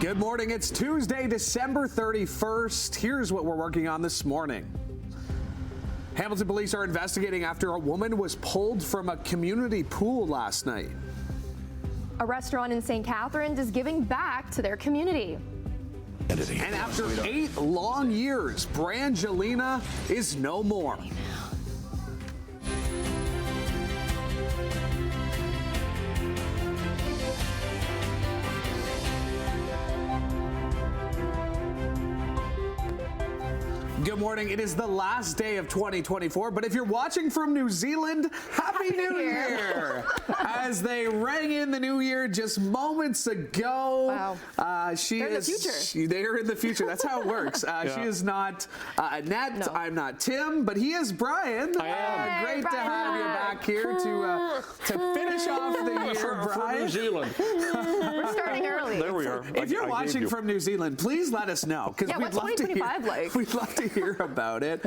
Good morning. It's Tuesday, December 31st. Here's what we're working on this morning. Hamilton police are investigating after a woman was pulled from a community pool last night. A restaurant in St. Catharines is giving back to their community. And after 8 long years, Brangelina is no more. Good morning. It is the last day of 2024, but if you're watching from New Zealand, Happy New Year! As they rang in the new year just moments ago. Wow. They're in the future. They're in the future. That's how it works. She is not Annette. No. I'm not Tim, but he is Brian. I am. Great Brian. To have you back here to finish off the year, Brian. From New Zealand. We're starting early. There we are. If you're watching from New Zealand, please let us know, because we'd love to hear. Like? We'd love to hear about it.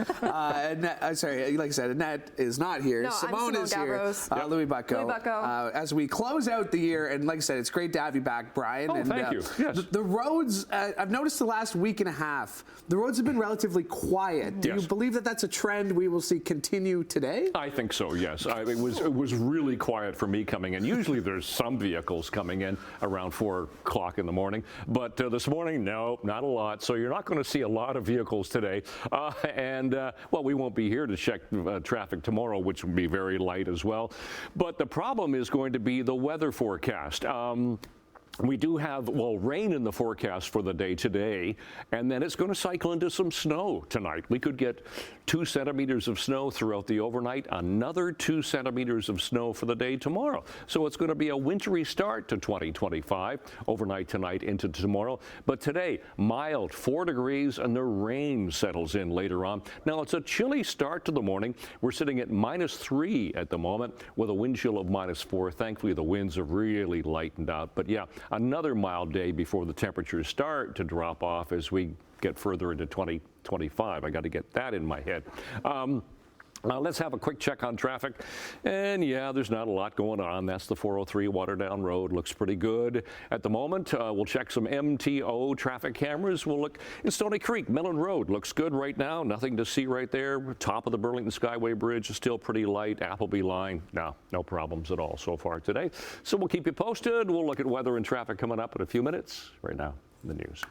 Sorry, like I said, Annette is not here. No, Simone is Gavros. Here. Louis Bucco. As we close out the year, and like I said, it's great to have you back, Brian. Oh, and, thank you. Yes. The roads, I've noticed the last week and a half, the roads have been relatively quiet. Do you believe that that's a trend we will see continue today? I think so, yes. It was really quiet for me coming in. Usually there's some vehicles coming in around 4 o'clock in the morning, but this morning, no, not a lot. So you're not going to see a lot of vehicles today. Well, we won't be here to check traffic tomorrow, which will be very light as well. But the problem is going to be the weather forecast. We do have, rain in the forecast for the day today, and then it's going to cycle into some snow tonight. We could get 2 centimeters of snow throughout the overnight, another 2 centimeters of snow for the day tomorrow. So it's going to be a wintry start to 2025, overnight tonight into tomorrow. But today, mild, 4 degrees, and the rain settles in later on. Now, it's a chilly start to the morning. We're sitting at -3 at the moment with a wind chill of -4. Thankfully, the winds have really lightened out. But yeah, another mild day before the temperatures start to drop off as we get further into 2025. I got to get that in my head. Let's have a quick check on traffic. And yeah, there's not a lot going on. That's the 403 Waterdown Road. Looks pretty good at the moment. We'll check some MTO traffic cameras. We'll look in Stony Creek. Mellon Road looks good right now. Nothing to see right there. Top of the Burlington Skyway Bridge is still pretty light. Appleby Line, no problems at all so far today. So we'll keep you posted. We'll look at weather and traffic coming up in a few minutes. Right now, the news.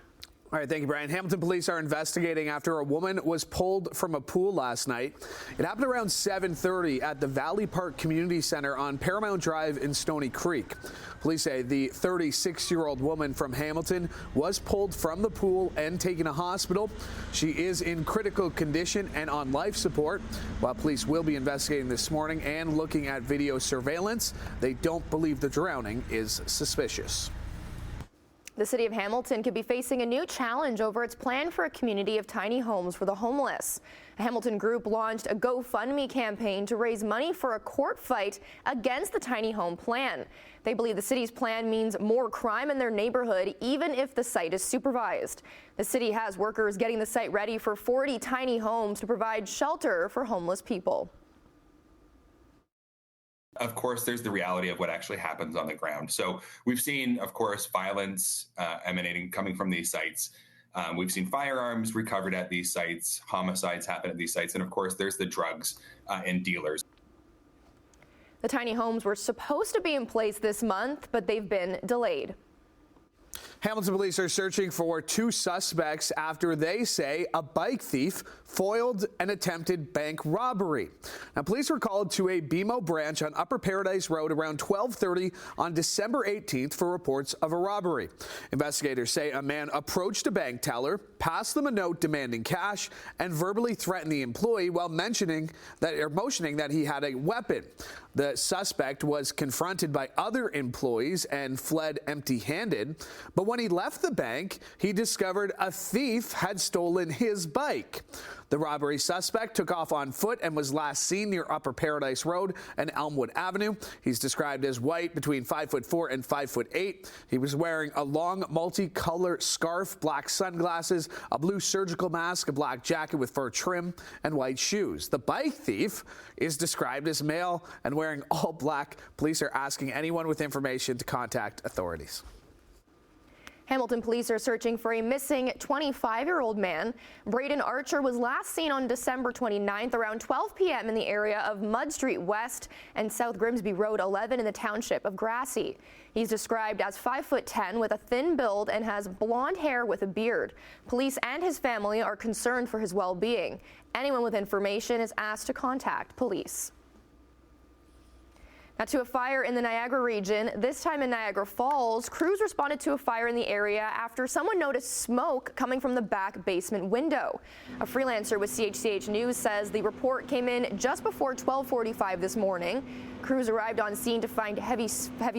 All right, thank you, Brian. Hamilton police are investigating after a woman was pulled from a pool last night. It happened around 7:30 at the Valley Park Community Center on Paramount Drive in Stony Creek. Police say the 36-year-old woman from Hamilton was pulled from the pool and taken to hospital. She is in critical condition and on life support. While police will be investigating this morning and looking at video surveillance, they don't believe the drowning is suspicious. The city of Hamilton could be facing a new challenge over its plan for a community of tiny homes for the homeless. A Hamilton group launched a GoFundMe campaign to raise money for a court fight against the tiny home plan. They believe the city's plan means more crime in their neighborhood, even if the site is supervised. The city has workers getting the site ready for 40 tiny homes to provide shelter for homeless people. Of course, there's the reality of what actually happens on the ground. So we've seen, of course, violence coming from these sites. We've seen firearms recovered at these sites, homicides happen at these sites, and of course, there's the drugs and dealers. The tiny homes were supposed to be in place this month, but they've been delayed. Hamilton police are searching for 2 suspects after they say a bike thief foiled an attempted bank robbery. Now, police were called to a BMO branch on Upper Paradise Road around 12:30 on December 18th for reports of a robbery. Investigators say a man approached a bank teller, passed them a note demanding cash, and verbally threatened the employee while motioning that he had a weapon. The suspect was confronted by other employees and fled empty-handed. But when he left the bank, he discovered a thief had stolen his bike. The robbery suspect took off on foot and was last seen near Upper Paradise Road and Elmwood Avenue. He's described as white, between 5'4" and 5'8". He was wearing a long multicolor scarf, black sunglasses, a blue surgical mask, a black jacket with fur trim, and white shoes. The bike thief is described as male and wearing all black. Police are asking anyone with information to contact authorities. Hamilton police are searching for a missing 25-year-old man. Braden Archer was last seen on December 29th around 12 p.m. in the area of Mud Street West and South Grimsby Road 11 in the township of Grassy. He's described as 5'10" with a thin build and has blonde hair with a beard. Police and his family are concerned for his well-being. Anyone with information is asked to contact police. Now to a fire in the Niagara region, this time in Niagara Falls. Crews responded to a fire in the area after someone noticed smoke coming from the back basement window. A freelancer with CHCH News says the report came in just before 12:45 this morning. Crews arrived on scene to find heavy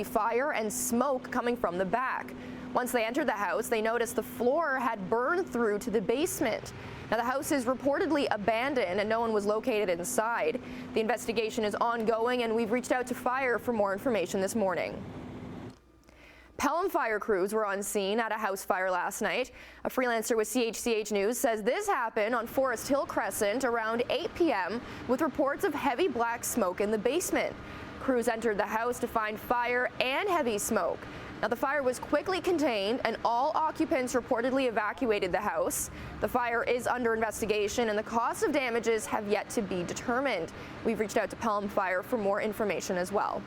fire and smoke coming from the back. Once they entered the house, they noticed the floor had burned through to the basement. Now, the house is reportedly abandoned and no one was located inside. The investigation is ongoing and we've reached out to fire for more information this morning. Pelham fire crews were on scene at a house fire last night. A freelancer with CHCH News says this happened on Forest Hill Crescent around 8 p.m. with reports of heavy black smoke in the basement. Crews entered the house to find fire and heavy smoke. Now, the fire was quickly contained and all occupants reportedly evacuated the house. The fire is under investigation and the cost of damages have yet to be determined. We've reached out to Pelham Fire for more information as well.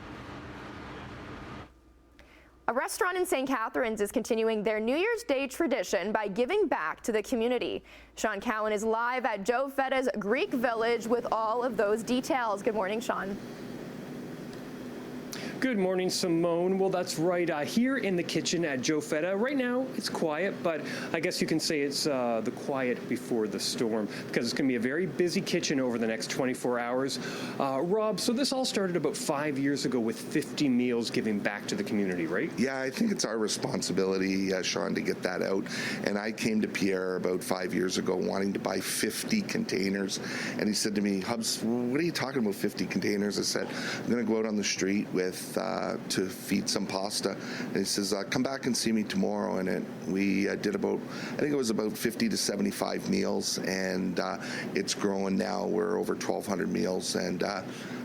A restaurant in St. Catharines is continuing their New Year's Day tradition by giving back to the community. Sean Cowan is live at Joe Fetta's Greek Village with all of those details. Good morning, Sean. Good morning, Simone. Well, that's right. Here in the kitchen at Joe Fetta, right now it's quiet, but I guess you can say it's the quiet before the storm because it's going to be a very busy kitchen over the next 24 hours. Rob, so this all started about 5 years ago with 50 meals giving back to the community, right? Yeah, I think it's our responsibility, Sean, to get that out. And I came to Pierre about 5 years ago wanting to buy 50 containers. And he said to me, Hubs, what are you talking about 50 containers? I said, I'm going to go out on the street with to feed some pasta. And he says, come back and see me tomorrow. And we did about, I think it was about 50 to 75 meals. And it's growing now. We're over 1,200 meals. And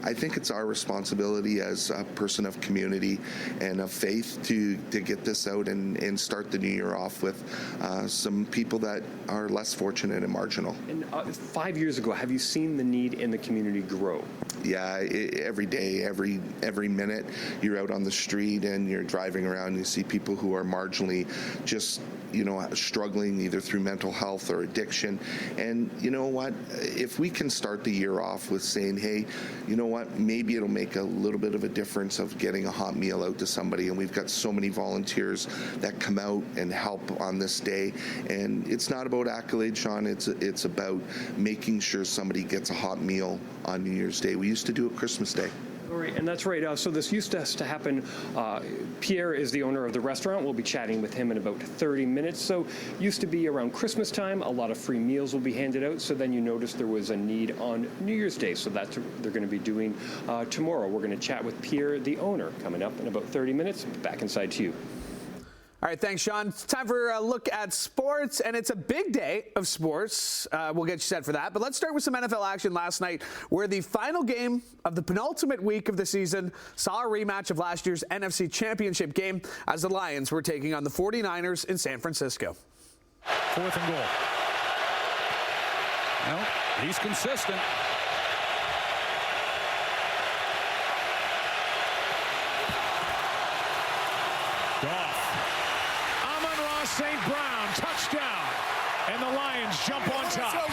I think it's our responsibility as a person of community and of faith to get this out and start the new year off with some people that are less fortunate and marginal. And 5 years ago, have you seen the need in the community grow? Yeah, every day, every minute, you're out on the street and you're driving around, you see people who are marginally just, struggling either through mental health or addiction. And you know what? If we can start the year off with saying, hey, you know what? Maybe it'll make a little bit of a difference of getting a hot meal out to somebody. And we've got so many volunteers that come out and help on this day. And it's not about accolades, Sean. It's about making sure somebody gets a hot meal on New Year's Day. We used to do it Christmas Day. All right, and that's right. So this used to happen. Pierre is the owner of the restaurant. We'll be chatting with him in about 30 minutes. So used to be around Christmas time. A lot of free meals will be handed out. So then you notice there was a need on New Year's Day. So that's what they're going to be doing tomorrow. We're going to chat with Pierre, the owner, coming up in about 30 minutes. Back inside to you. All right, thanks, Sean. It's time for a look at sports, and it's a big day of sports. We'll get you set for that. But let's start with some NFL action last night, where the final game of the penultimate week of the season saw a rematch of last year's NFC Championship game as the Lions were taking on the 49ers in San Francisco. 4th and goal. Well, he's consistent. St. Brown, touchdown, and the Lions jump on top.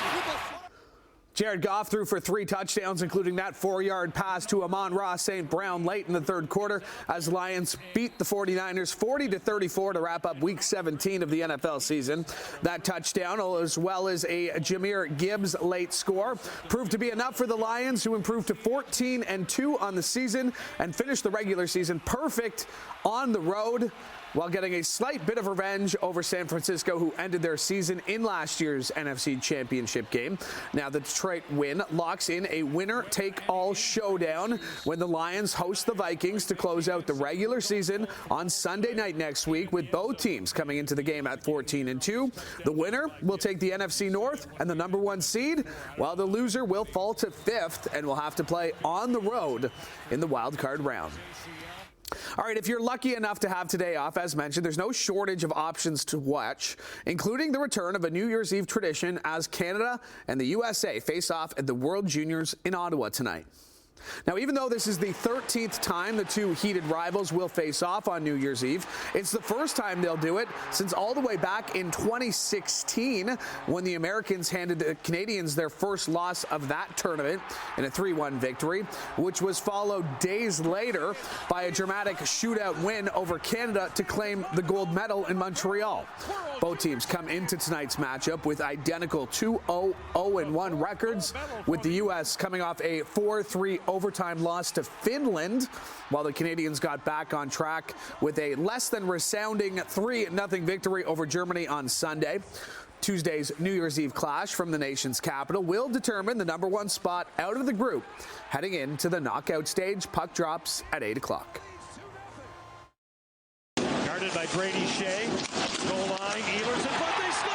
Jared Goff threw for 3 touchdowns, including that 4-yard pass to Amon-Ra St. Brown late in the third quarter as Lions beat the 49ers 40-34 to wrap up Week 17 of the NFL season. That touchdown, as well as a Jahmyr Gibbs late score, proved to be enough for the Lions, who improved to 14-2 on the season and finished the regular season perfect on the road, while getting a slight bit of revenge over San Francisco, who ended their season in last year's NFC Championship game. Now, the Detroit win locks in a winner-take-all showdown when the Lions host the Vikings to close out the regular season on Sunday night next week, with both teams coming into the game at 14-2. The winner will take the NFC North and the number 1 seed, while the loser will fall to 5th and will have to play on the road in the wild card round. All right, if you're lucky enough to have today off, as mentioned, there's no shortage of options to watch, including the return of a New Year's Eve tradition as Canada and the USA face off at the World Juniors in Ottawa tonight. Now, even though this is the 13th time the two heated rivals will face off on New Year's Eve, it's the first time they'll do it since all the way back in 2016 when the Americans handed the Canadians their first loss of that tournament in a 3-1 victory, which was followed days later by a dramatic shootout win over Canada to claim the gold medal in Montreal. Both teams come into tonight's matchup with identical 2-0-0-1 records, with the U.S. coming off a 4-3 overtime loss to Finland, while the Canadians got back on track with a less than resounding 3-0 victory over Germany on Sunday. Tuesday's New Year's Eve clash from the nation's capital will determine the number one spot out of the group heading into the knockout stage. Puck drops at 8 o'clock. Guarded by Brady Shea. Goal line, Ehlers in front, they score!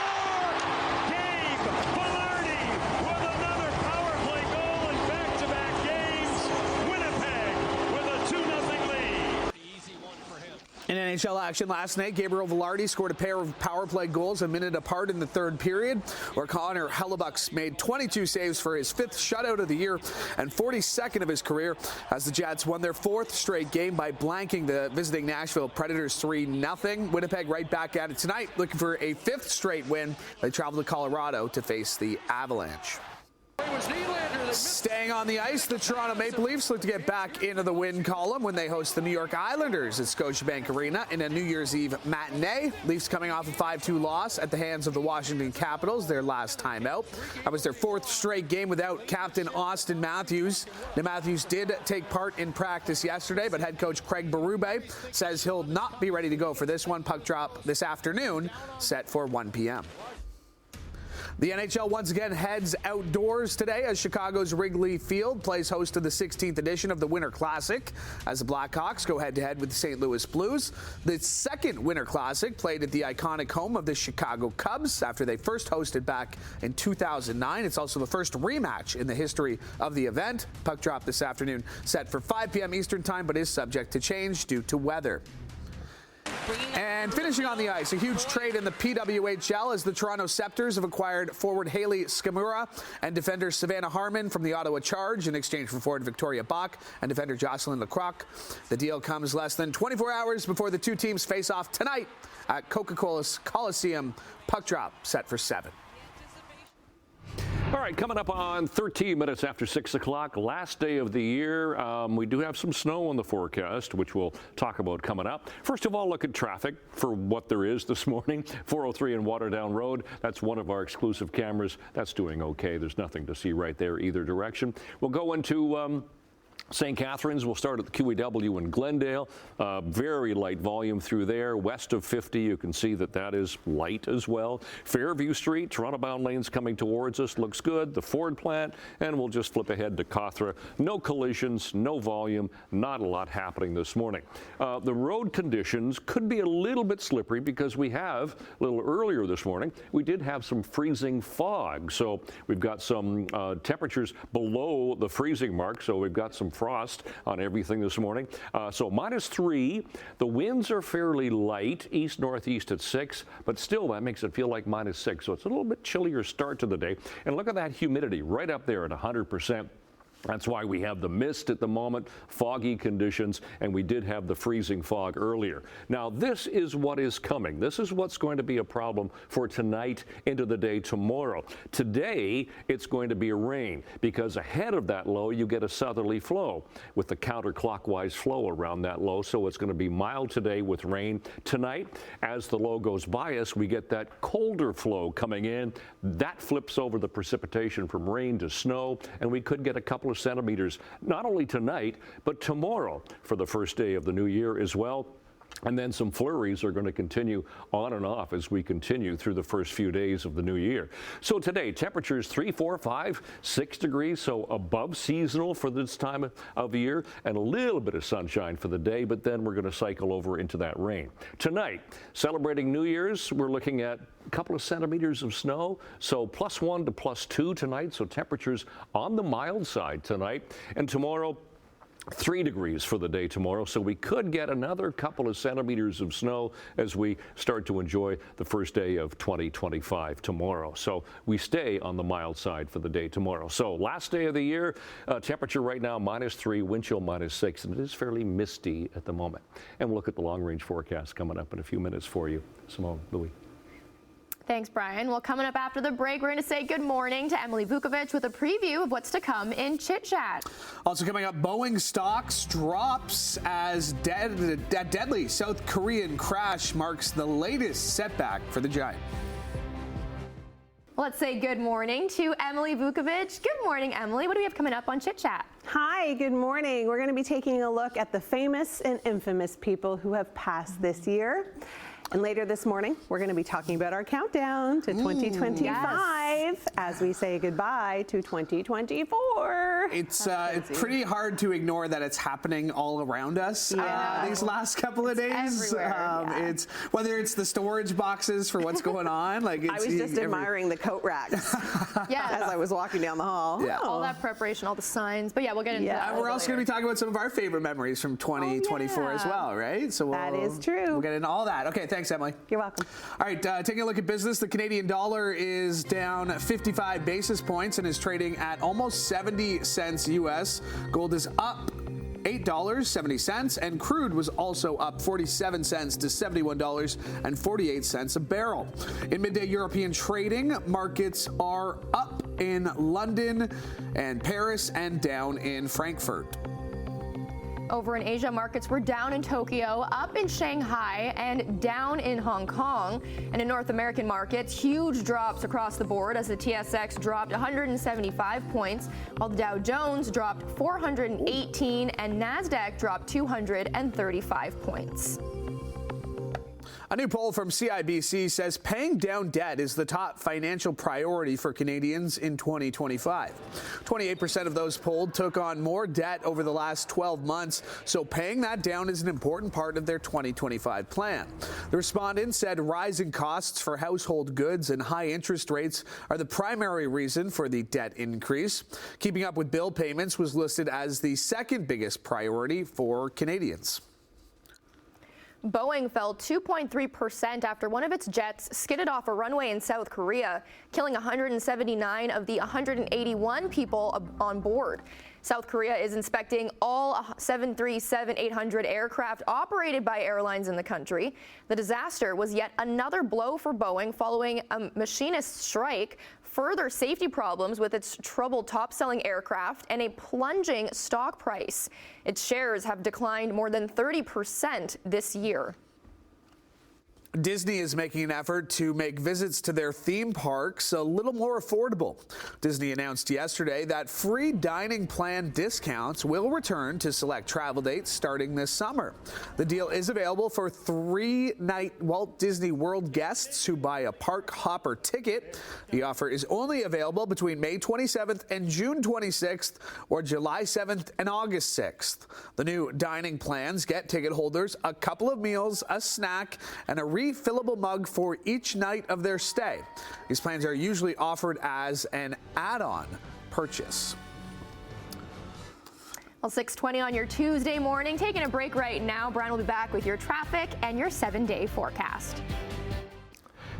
Gabe Vilardi with another power play goal in back-to-back games. Winnipeg with a 2-0 lead. Easy one for him. In NHL action last night, Gabriel Vilardi scored a pair of power play goals a minute apart in the third period, where Connor Hellebuck made 22 saves for his 5th shutout of the year and 42nd of his career as the Jets won their 4th straight game by blanking the visiting Nashville Predators 3-0. Winnipeg right back at it tonight, looking for a 5th straight win. They travel to Colorado to face the Avalanche. Staying on the ice, the Toronto Maple Leafs look to get back into the win column when they host the New York Islanders at Scotiabank Arena in a New Year's Eve matinee. Leafs coming off a 5-2 loss at the hands of the Washington Capitals, their last time out. That was their 4th straight game without captain Austin Matthews. Now, Matthews did take part in practice yesterday, but head coach Craig Berube says he'll not be ready to go for this one. Puck drop this afternoon, set for 1 p.m. The NHL once again heads outdoors today as Chicago's Wrigley Field plays host to the 16th edition of the Winter Classic as the Blackhawks go head-to-head with the St. Louis Blues. The second Winter Classic played at the iconic home of the Chicago Cubs after they first hosted back in 2009. It's also the first rematch in the history of the event. Puck drop this afternoon set for 5 p.m. Eastern Time, but is subject to change due to weather. And finishing on the ice, a huge trade in the PWHL as the Toronto Scepters have acquired forward Haley Skamura and defender Savannah Harmon from the Ottawa Charge in exchange for forward Victoria Bach and defender Jocelyn Lacroix. The deal comes less than 24 hours before the two teams face off tonight at Coca-Cola's Coliseum. Puck drop set for 7. All right, coming up on 13 minutes after 6 o'clock, last day of the year. We do have some snow on the forecast, which we'll talk about coming up. First of all, look at traffic for what there is this morning. 403 and Waterdown Road. That's one of our exclusive cameras. That's doing okay. There's nothing to see right there either direction. We'll go into St. Catharines. Will start at the QEW in Glendale. Very light volume through there. West of 50, you can see that that is light as well. Fairview Street, Toronto-bound lanes coming towards us. Looks good. The Ford plant, and we'll just flip ahead to Cawthra. No collisions, no volume, not a lot happening this morning. The road conditions could be a little bit slippery because we have, a little earlier this morning, we did have some freezing fog. So we've got some temperatures below the freezing mark, so we've got some frost on everything this morning. So -3. The winds are fairly light, east-northeast at 6, but still that makes it feel like -6. So it's a little bit chillier start to the day. And look at that humidity right up there at 100%. That's why we have the mist at the moment, foggy conditions, and we did have the freezing fog earlier. Now, this is what is coming. This is what's going to be a problem for tonight into the day tomorrow. Today, it's going to be a rain because ahead of that low, you get a southerly flow with the counterclockwise flow around that low. So it's going to be mild today with rain. Tonight, as the low goes by us, we get that colder flow coming in. That flips over the precipitation from rain to snow, and we could get a couple of centimeters, not only tonight, but tomorrow for the first day of the new year as well. And then some flurries are going to continue on and off as we continue through the first few days of the new year. So today, temperatures 3, 4, 5, 6 degrees, so above seasonal for this time of year, and a little bit of sunshine for the day, but then we're going to cycle over into that rain. Tonight, celebrating New Year's, we're looking at a couple of centimeters of snow, so +1 to +2 tonight, so temperatures on the mild side tonight. And tomorrow, 3 degrees for the day tomorrow, so we could get another couple of centimeters of snow as we start to enjoy the first day of 2025 tomorrow. So we stay on the mild side for the day tomorrow. So last day of the year, temperature right now -3, wind chill -6, and it is fairly misty at the moment. And we'll look at the long-range forecast coming up in a few minutes for you. Simone, Louis. Thanks, Brian. Well, coming up after the break, we're going to say good morning to Emily Vukovic with a preview of what's to come in Chit Chat. Also coming up, Boeing stocks drops as deadly South Korean crash marks the latest setback for the giant. Let's say good morning to Emily Vukovic. Good morning, Emily. What do we have coming up on Chit Chat? Hi, good morning. We're going to be taking a look at the famous and infamous people who have passed this year. And later this morning, we're going to be talking about our countdown to 2025 as we say goodbye to 2024. It's pretty hard to ignore that it's happening all around us these last couple of days. It's whether it's the storage boxes for what's going on. Like I was just admiring the coat racks as I was walking down the hall. Yeah. All that preparation, all the signs. But yeah, we'll get into that. We're also going to be talking about some of our favorite memories from 2024 as well, right? So that is true. We'll get into all that. Okay, thanks, Emily. You're welcome. All right, taking a look at business, the Canadian dollar is down 55 basis points and is trading at almost 70 cents US. Gold is up $8.70, and crude was also up 47 cents to $71.48 a barrel. In midday European trading, markets are up in London and Paris and down in Frankfurt. Over in Asia, markets were down in Tokyo, up in Shanghai, and down in Hong Kong. And in North American markets, huge drops across the board as the TSX dropped 175 points, while the Dow Jones dropped 418 and NASDAQ dropped 235 points. A new poll from CIBC says paying down debt is the top financial priority for Canadians in 2025. 28% of those polled took on more debt over the last 12 months, so paying that down is an important part of their 2025 plan. The respondents said rising costs for household goods and high interest rates are the primary reason for the debt increase. Keeping up with bill payments was listed as the second biggest priority for Canadians. Boeing fell 2.3% after one of its jets skidded off a runway in South Korea, killing 179 of the 181 people on board. South Korea is inspecting all 737-800 aircraft operated by airlines in the country. The disaster was yet another blow for Boeing following a machinist strike, further safety problems with its troubled top-selling aircraft, and a plunging stock price. Its shares have declined more than 30% this year. Disney is making an effort to make visits to their theme parks a little more affordable. Disney announced yesterday that free dining plan discounts will return to select travel dates starting this summer. The deal is available for 3-night Walt Disney World guests who buy a park hopper ticket. The offer is only available between May 27th and June 26th or July 7th and August 6th. The new dining plans get ticket holders a couple of meals, a snack, and a refillable mug for each night of their stay. These plans are usually offered as an add-on purchase. Well, 6:20 on your Tuesday morning. Taking a break right now. Brian will be back with your traffic and your 7-day forecast.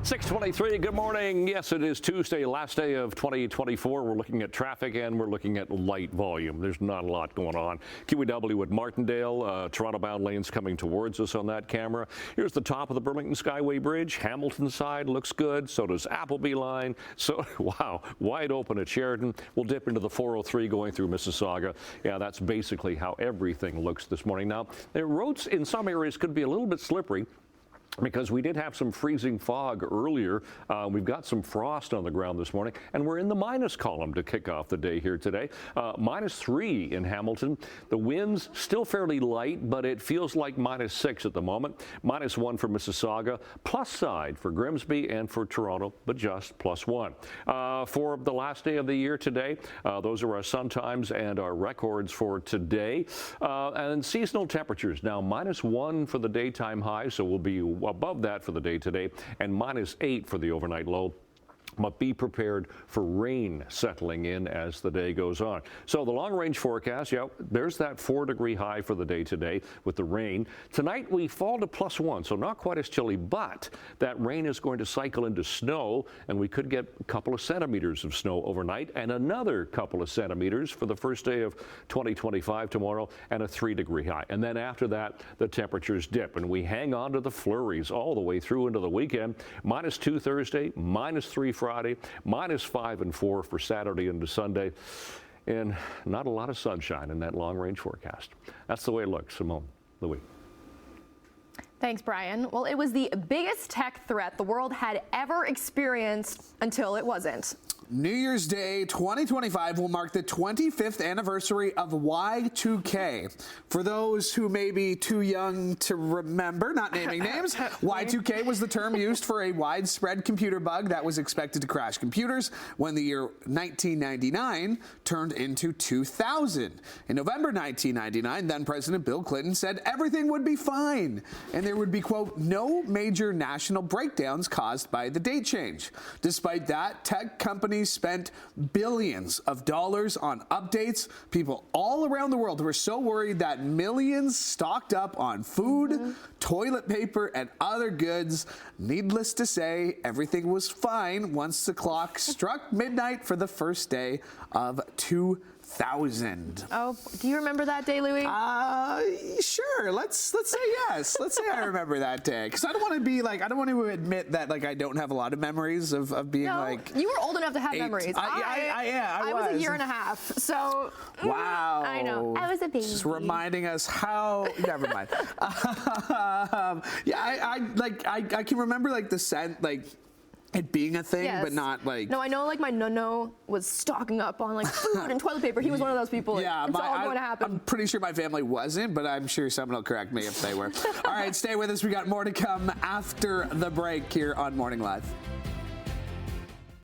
6:23, good morning. Yes, it is Tuesday, last day of 2024. We're looking at traffic and we're looking at light volume. There's not a lot going on. QEW at Martindale, Toronto-bound lanes coming towards us on that camera. Here's the top of the Burlington Skyway Bridge. Hamilton side looks good. So does Appleby line. So, wow, wide open at Sheridan. We'll dip into the 403 going through Mississauga. Yeah, that's basically how everything looks this morning. Now, the roads in some areas could be a little bit slippery, because we did have some freezing fog earlier. We've got some frost on the ground this morning, and we're in the minus column to kick off the day here today. -3 in Hamilton. The winds still fairly light, but it feels like -6 at the moment. -1 for Mississauga, plus side for Grimsby and for Toronto, but just +1. For the last day of the year today, those are our sun times and our records for today. And seasonal temperatures now -1 for the daytime high, so we'll be above that for the day today, and -8 for the overnight low. But be prepared for rain settling in as the day goes on. So the long-range forecast, there's that 4-degree high for the day today with the rain. Tonight we fall to +1, so not quite as chilly, but that rain is going to cycle into snow, and we could get a couple of centimeters of snow overnight and another couple of centimeters for the first day of 2025 tomorrow, and a 3-degree high. And then after that, the temperatures dip, and we hang on to the flurries all the way through into the weekend. -2 Thursday, -3 Friday, -5 and 4 for Saturday into Sunday, and not a lot of sunshine in that long-range forecast. That's the way it looks. Simone, Louis. Thanks, Brian. Well, it was the biggest tech threat the world had ever experienced until it wasn't. New Year's Day 2025 will mark the 25th anniversary of Y2K. For those who may be too young to remember, not naming names, Y2K was the term used for a widespread computer bug that was expected to crash computers when the year 1999 turned into 2000. In November 1999, then President Bill Clinton said everything would be fine and there would be, quote, no major national breakdowns caused by the date change. Despite that, tech companies spent billions of dollars on updates. People all around the world were so worried that millions stocked up on food, toilet paper, and other goods. Needless to say, everything was fine once the clock struck midnight for the first day of 2000. Oh, do you remember that day, Louis? Sure. Let's say yes. Let's say I remember that day, because I don't want to be like, I don't want to admit that like I don't have a lot of memories of being like. You were old enough to have memories. I was a year and a half, so. Wow. I know. I was a baby. Just reminding us how. Never mind. I can remember like the scent, like it being a thing, Yes. but not like. No, I know like my nunno was stocking up on like food and toilet paper. He was one of those people. Like, Yeah, it's all going to happen. I'm pretty sure my family wasn't, but I'm sure someone will correct me if they were. All right, stay with us. We got more to come after the break here on Morning Live.